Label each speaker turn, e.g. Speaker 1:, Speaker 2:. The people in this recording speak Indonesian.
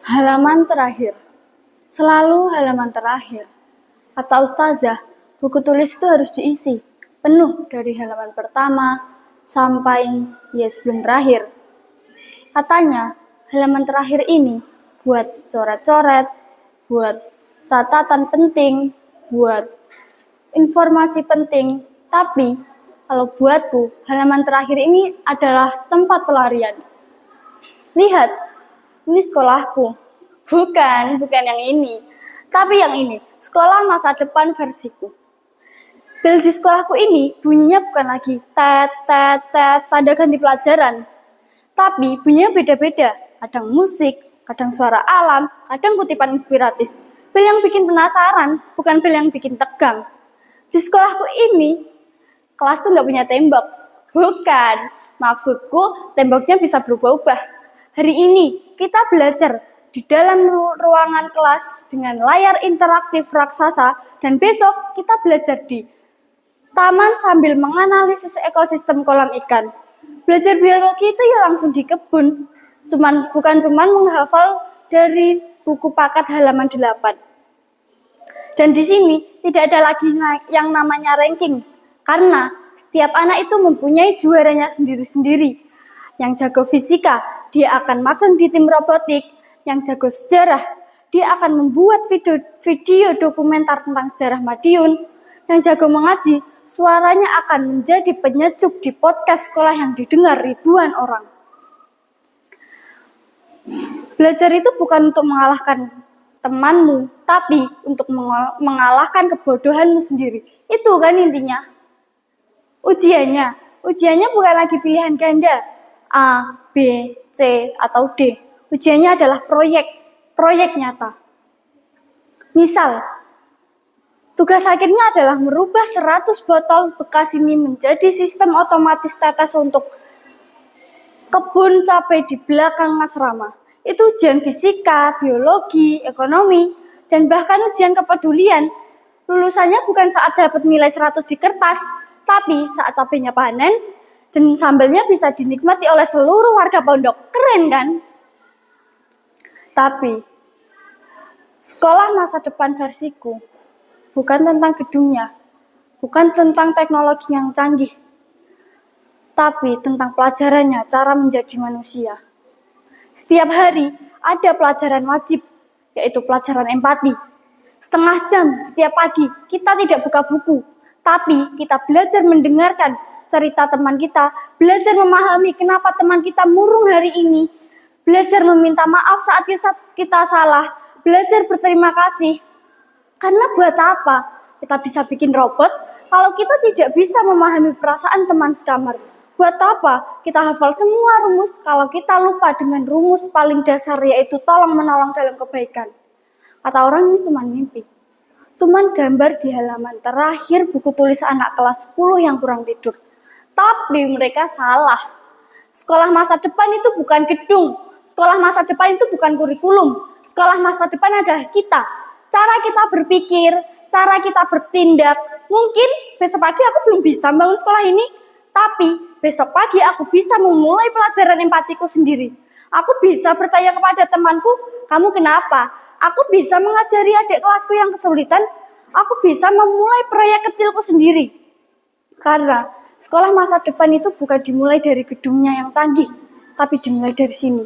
Speaker 1: Halaman terakhir. Selalu halaman terakhir. Kata ustazah, buku tulis itu harus diisi penuh dari halaman pertama sampai sebelum terakhir. Katanya, halaman terakhir ini buat coret-coret, buat catatan penting, buat informasi penting. Tapi, kalau buatku, halaman terakhir ini adalah tempat pelarian. Lihat, ini sekolahku. Bukan yang ini. Tapi yang ini, sekolah masa depan versiku. Bel di sekolahku ini bunyinya bukan lagi tet, tanda ganti pelajaran. Tapi bunyinya beda-beda. Kadang musik, kadang suara alam, kadang kutipan inspiratif. Bel yang bikin penasaran, bukan bel yang bikin tegang. Di sekolahku ini, kelas tuh nggak punya tembok. Bukan, maksudku temboknya bisa berubah-ubah. Hari ini kita belajar di dalam ruangan kelas dengan layar interaktif raksasa, dan besok kita belajar di taman sambil menganalisis ekosistem kolam ikan. Belajar biologi itu ya langsung di kebun, bukan cuman menghafal dari buku paket halaman 8. Dan di sini tidak ada lagi yang namanya ranking, karena setiap anak itu mempunyai juaranya sendiri-sendiri. Yang jago fisika, dia akan magang di tim robotik. Yang jago sejarah, dia akan membuat video dokumenter tentang sejarah Madiun. Yang jago mengaji, suaranya akan menjadi penyejuk di podcast sekolah yang didengar ribuan orang. Belajar itu bukan untuk mengalahkan temanmu, tapi untuk mengalahkan kebodohanmu sendiri. Itu kan intinya. Ujiannya bukan lagi pilihan ganda A, B, C, atau D. Ujiannya adalah proyek nyata. Misal, tugas akhirnya adalah merubah 100 botol bekas ini menjadi sistem otomatis tetes untuk kebun cabai di belakang asrama. Itu ujian fisika, biologi, ekonomi, dan bahkan ujian kepedulian. Lulusannya bukan saat dapat nilai 100 di kertas, tapi saat cabainya panen dan sambalnya bisa dinikmati oleh seluruh warga pondok. Keren kan? Tapi, sekolah masa depan versiku bukan tentang gedungnya, bukan tentang teknologi yang canggih, tapi tentang pelajarannya, cara menjadi manusia. Setiap hari ada pelajaran wajib, yaitu pelajaran empati. Setengah jam setiap pagi kita tidak buka buku, tapi kita belajar mendengarkan cerita teman kita, belajar memahami kenapa teman kita murung hari ini, belajar meminta maaf saat kita salah, belajar berterima kasih. Karena buat apa kita bisa bikin robot kalau kita tidak bisa memahami perasaan teman sekamar? Buat apa kita hafal semua rumus kalau kita lupa dengan rumus paling dasar, yaitu tolong menolong dalam kebaikan? Kata orang ini cuma mimpi. Cuman gambar di halaman terakhir buku tulis anak kelas 10 yang kurang tidur. Tapi mereka salah. Sekolah masa depan itu bukan gedung. Sekolah masa depan itu bukan kurikulum. Sekolah masa depan adalah kita. Cara kita berpikir, cara kita bertindak. Mungkin besok pagi aku belum bisa bangun sekolah ini, tapi besok pagi aku bisa memulai pelajaran empatiku sendiri. Aku bisa bertanya kepada temanku, kamu kenapa? Aku bisa mengajari adik kelasku yang kesulitan. Aku bisa memulai proyek kecilku sendiri. Karena sekolah masa depan itu bukan dimulai dari gedungnya yang canggih, tapi dimulai dari sini.